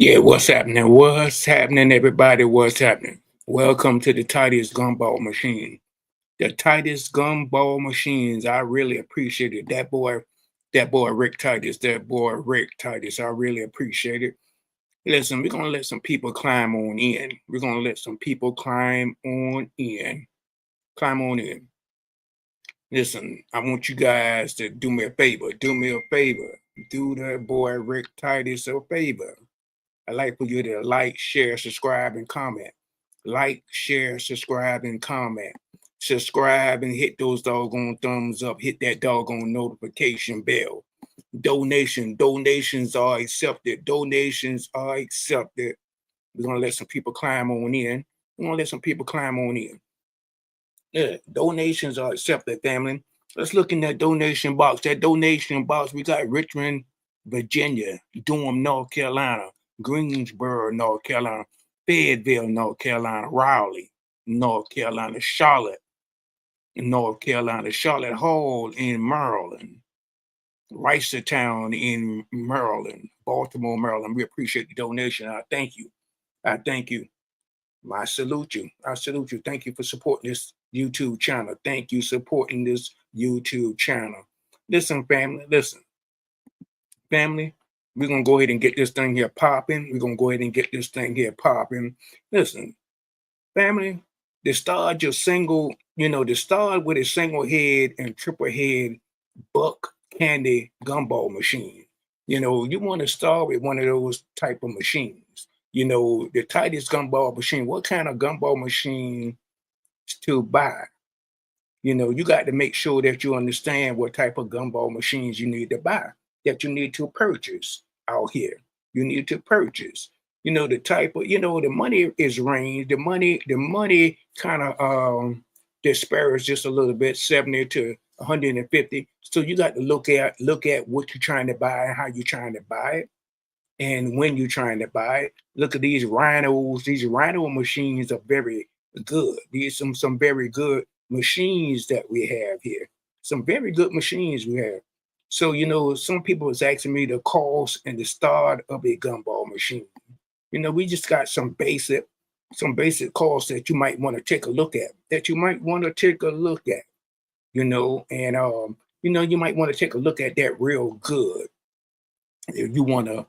Yeah, what's happening? What's happening, everybody? What's happening? Welcome to the Titus Gumball Machine. The Titus Gumball Machines. I really appreciate it. That boy Rick Titus, that boy Rick Titus. I really appreciate it. Listen, we're gonna let some people climb on in. We're gonna let some people climb on in. Climb on in. Listen, I want you guys to do me a favor. Do me a favor. Do that boy Rick Titus a favor. I'd like for you to like, share, subscribe, and comment. Like, share, subscribe, and comment. Subscribe and hit those doggone thumbs up. Hit that doggone notification bell. Donations are accepted. Donations are accepted. We're gonna let some people climb on in. We're gonna let some people climb on in. Yeah, donations are accepted, family. Let's look in that donation box. That donation box, we got Richmond, Virginia, Durham, North Carolina, Greensboro, North Carolina, Fayetteville, North Carolina, Raleigh, North Carolina, Charlotte, North Carolina, Charlotte Hall in Maryland, Reisterstown in Maryland, Baltimore, Maryland. We appreciate the donation. I thank you. I thank you. I salute you. I salute you. Thank you for supporting this YouTube channel. Thank you supporting this YouTube channel. Listen, family. Listen, family. We're gonna go ahead and get this thing here popping. We're gonna go ahead and get this thing here popping. Listen, family. To start your single, to start with a single head and triple head buck candy gumball machine. You want to start with one of those type of machines. The tightest gumball machine. What kind of gumball machine to buy? You got to make sure that you understand what type of gumball machines you need to buy, that you need to purchase out here. You need to purchase. The type of, the money is range. The money kind of disparage just a little bit, 70 to 150. So you got to look at what you're trying to buy and how you're trying to buy it and when you're trying to buy it. Look at these rhinos. These rhino machines are very good. These some very good machines that we have here. Some very good machines we have. So some people is asking me the cost and the start of a gumball machine. We just got some basic costs that you might want to take a look at. That you might want to take a look at. And you might want to take a look at that real good if you want to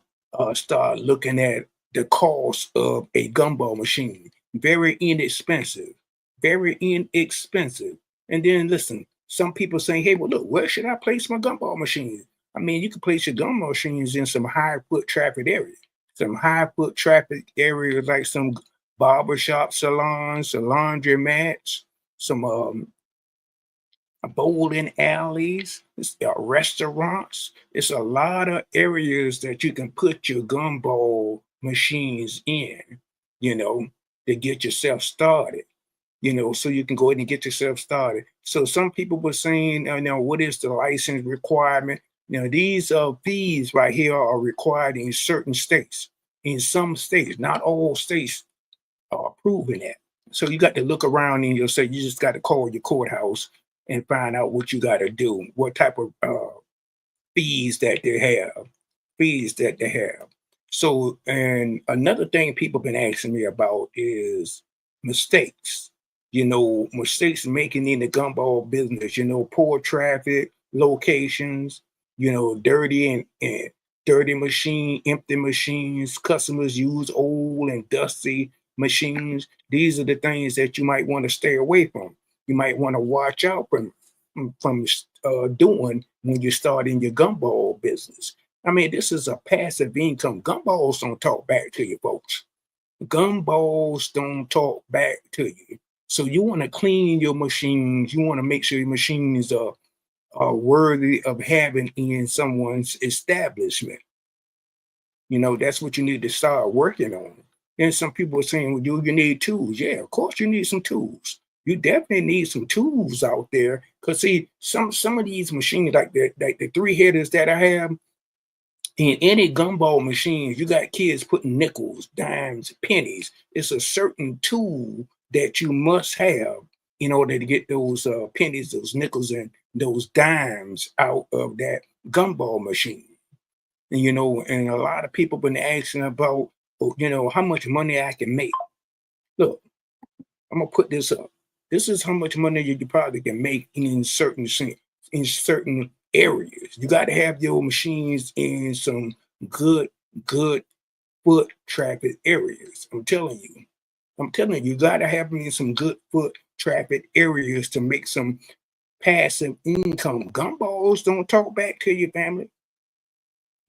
start looking at the cost of a gumball machine. Very inexpensive, very inexpensive. And then listen, some people saying, "Hey, well, look, where should I place my gumball machine?" I mean, you can place your gumball machines in some high foot traffic areas, some high foot traffic areas like some barbershop salons, some laundromats, some bowling alleys, restaurants. It's a lot of areas that you can put your gumball machines in, you know, to get yourself started. So you can go ahead and get yourself started. So some people were saying, now what is the license requirement? Now these fees right here are required in certain states. In some states, not all states are approving that. So you got to look around and you'll say you just got to call your courthouse and find out what you got to do, what type of fees that they have, fees that they have. So, and another thing people been asking me about is mistakes. Mistakes making in the gumball business. Poor traffic, locations. Dirty and dirty machine, empty machines. Customers use old and dusty machines. These are the things that you might want to stay away from. You might want to watch out from doing when you're starting your gumball business. I mean, this is a passive income. Gumballs don't talk back to you, folks. Gumballs don't talk back to you. So you want to clean your machines. You want to make sure your machines are worthy of having in someone's establishment. That's what you need to start working on. And some people are saying, well, do you need tools? Yeah, of course you need some tools. You definitely need some tools out there. Cause see, some of these machines, like the three headers that I have, in any gumball machines, you got kids putting nickels, dimes, pennies. It's a certain tool that you must have in order to get those pennies, those nickels, and those dimes out of that gumball machine. And a lot of people been asking about how much money I can make. Look, I'm gonna put this up. This is how much money you probably can make in in certain areas. You got to have your machines in some good, good foot traffic areas. I'm telling you, you got to have them in some good foot traffic areas to make some passive income. Gumballs don't talk back to your family.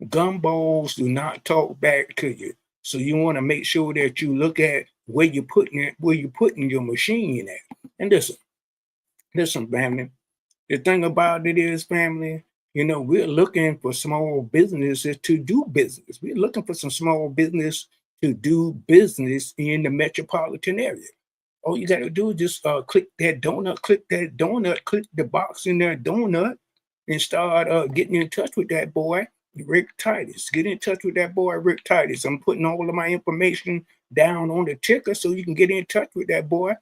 Gumballs do not talk back to you. So you want to make sure that you look at where you're putting your machine at. And listen, family. The thing about it is, family, we're looking for small businesses to do business. We're looking for some small business to do business in the metropolitan area. All you got to do is just click the box in that donut, and start getting in touch with that boy, Rick Titus. Get in touch with that boy, Rick Titus. I'm putting all of my information down on the ticker so you can get in touch with that boy.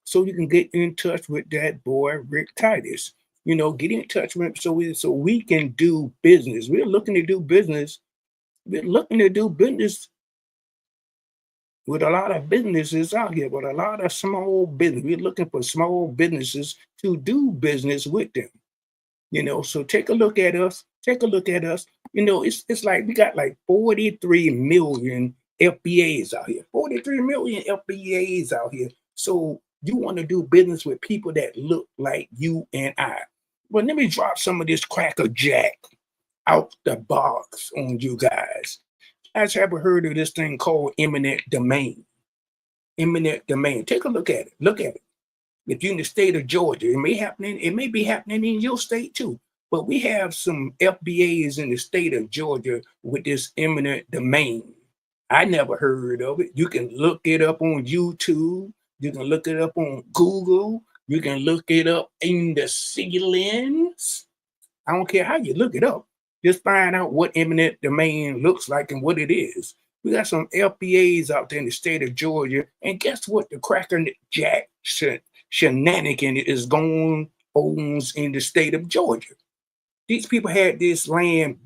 So you can get in touch with that boy, Rick Titus. Get in touch with him so we can do business. We're looking to do business. We're looking to do business with a lot of businesses out here, but a lot of small business. We're looking for small businesses to do business with them. So take a look at us. Take a look at us. It's like we got like 43 million FBAs out here. 43 million FBAs out here. So you want to do business with people that look like you and I. Well, let me drop some of this cracker jack out the box on you guys. You guys ever heard of this thing called eminent domain? Eminent domain. Take a look at it. Look at it. If you're in the state of Georgia, it may be happening in your state too. But we have some FBAs in the state of Georgia with this eminent domain. I never heard of it. You can look it up on YouTube. You can look it up on Google. You can look it up in the ceilings. I don't care how you look it up. Just find out what eminent domain looks like and what it is. We got some FBAs out there in the state of Georgia. And guess what? The Cracker Jack shenanigan is going on in the state of Georgia. These people had this land,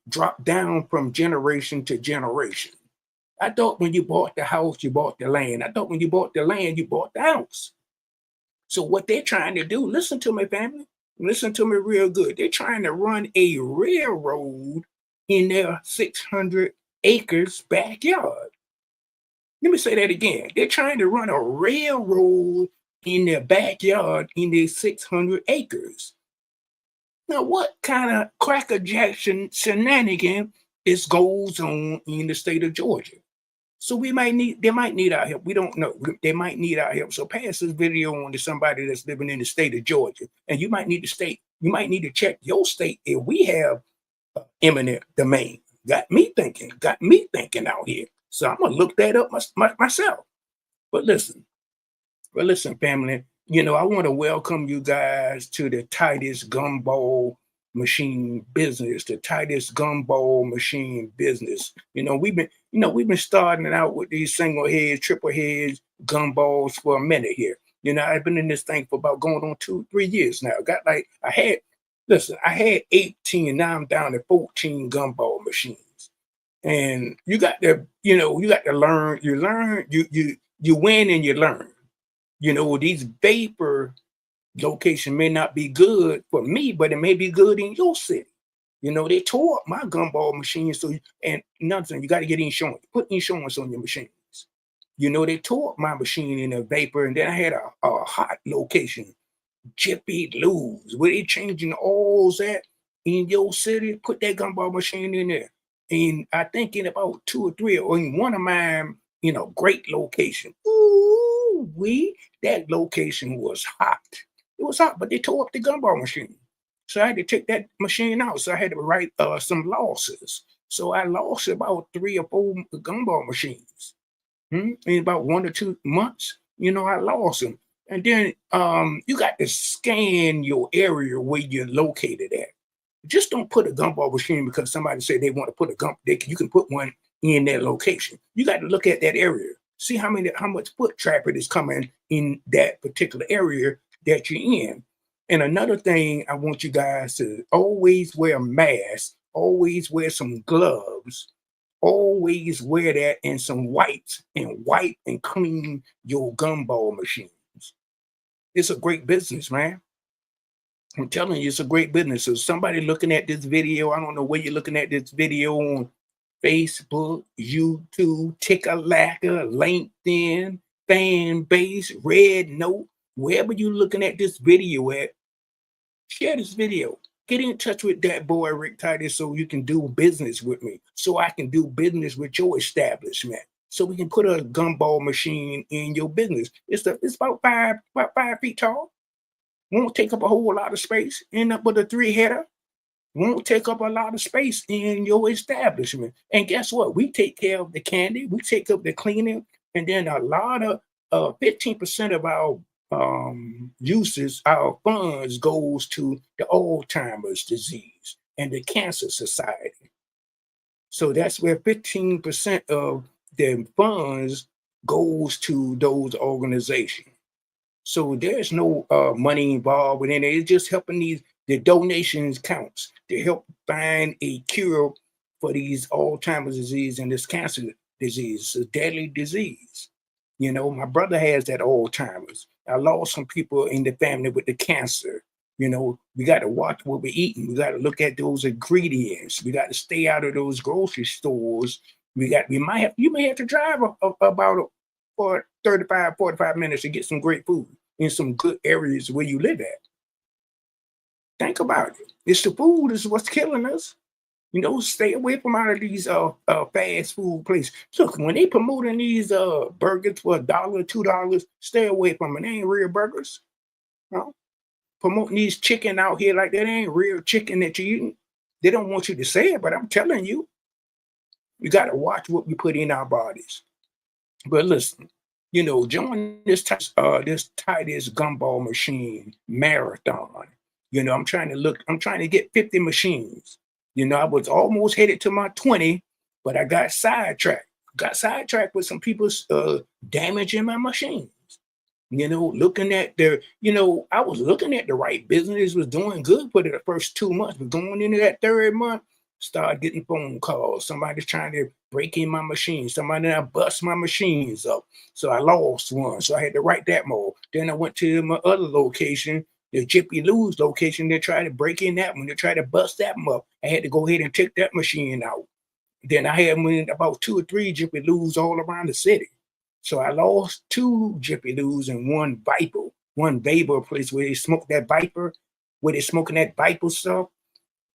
dropped down from generation to generation. I thought when you bought the house, you bought the land. I thought when you bought the land, you bought the house. So what they're trying to do, listen to me, family. Listen to me real good. They're trying to run a railroad in their 600 acres backyard. Let me say that again. They're trying to run a railroad in their backyard in their 600 acres. Now, what kind of crackerjack shenanigan goes on in the state of Georgia? So they might need our help. We don't know. They might need our help. So pass this video on to somebody that's living in the state of Georgia. And you might need to check your state if we have eminent domain. Got me thinking out here. So I'm gonna look that up myself. But listen, family. I want to welcome you guys to the Titus Gumball machine business. The Titus Gumball machine business. We've been starting out with these single heads, triple heads, gumballs for a minute here. I've been in this thing for about going on 2-3 years now. I had 18, now I'm down to 14 gumball machines. And you got to learn. You win and you learn. These vapor location may not be good for me, but it may be good in your city. They tore up my gumball machine. And another thing, you got to get insurance. Put insurance on your machines. They tore up my machine in a vapor, and then I had a hot location, Jiffy Lubes, where they changing all that in your city. Put that gumball machine in there. And I think in about 2 or 3, or in one of mine, great location. Ooh, that location was hot. It was hot, but they tore up the gumball machine. So I had to take that machine out. So I had to write some losses. So I lost about 3 or 4 gumball machines. In about 1 or 2 months, I lost them. And then you got to scan your area where you're located at. Just don't put a gumball machine because somebody said they want to put you can put one in that location. You got to look at that area. See how much foot traffic is coming in that particular area that you're in. And another thing, I want you guys to always wear a mask, always wear some gloves, Always wear that and some wipes and wipe and clean your gumball machines. It's a great business, man. I'm telling you, it's a great business. So somebody looking at this video, I don't know where you're looking at this video on Facebook, YouTube, Ticker-Lacker, LinkedIn, Fan Base, Red Note, wherever you're looking at this video at, share this video. Get in touch with that boy Rick Titus so you can do business with me, so I can do business with your establishment, so we can put a gumball machine in your business. It's about 5 feet tall. Won't take up a whole lot of space. End up with a 3-header. Won't take up a lot of space in your establishment. And guess what? We take care of the candy. We take up the cleaning. And then a lot of 15% of our uses, our funds goes to the Alzheimer's disease and the Cancer Society. So that's where 15% of the funds goes to those organizations. So there's no money involved within it. It's just helping the donations counts to help find a cure for these Alzheimer's disease and this cancer disease. It's a deadly disease. You know, my brother has that Alzheimer's. I lost some people in the family with the cancer. You know, we got to watch what we're eating. We got to look at those ingredients. We got to stay out of those grocery stores. You may have to drive about for 35, 45 minutes to get some great food in some good areas where you live at. Think about it. It's the food is what's killing us. You know, stay away from out of these fast food places. Look, when they promoting these burgers for $1, $2, stay away from it. They ain't real burgers. You know? Promoting these chicken out here like that ain't real chicken that you're eating. They don't want you to say it, but I'm telling you, we got to watch what we put in our bodies. But listen, you know, join this Titus Gumball Machine marathon. You know, I'm trying to get 50 machines. You know, I was almost headed to my 20, but I got sidetracked. Got sidetracked with some people damaging my machines. You know, I was looking at the right business, was doing good for the first 2 months, but going into that third month, started getting phone calls. Somebody's trying to break in my machine. Somebody that bust my machines up. So I lost one. So I had to write that more. Then I went to my other location, the Jiffy Lou's location. They tried to break in that one. They tried to bust that one up. I had to go ahead and take that machine out. Then I had about 2 or 3 Jiffy Lou's all around the city. So I lost 2 Jiffy Lou's and one Vapor place where they smoke that Viper, where they smoking that Viper stuff.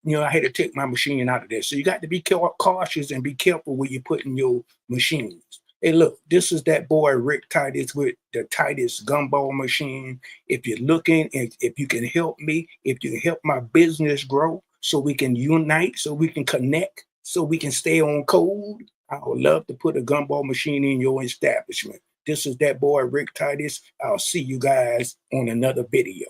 You know, I had to take my machine out of there. So you got to be cautious and be careful where you put in your machines. Hey, look, this is that boy Rick Titus with the Titus Gumball Machine. If you're looking, and if you can help me, if you can help my business grow so we can unite, so we can connect, so we can stay on code, I would love to put a gumball machine in your establishment. This is that boy Rick Titus. I'll see you guys on another video.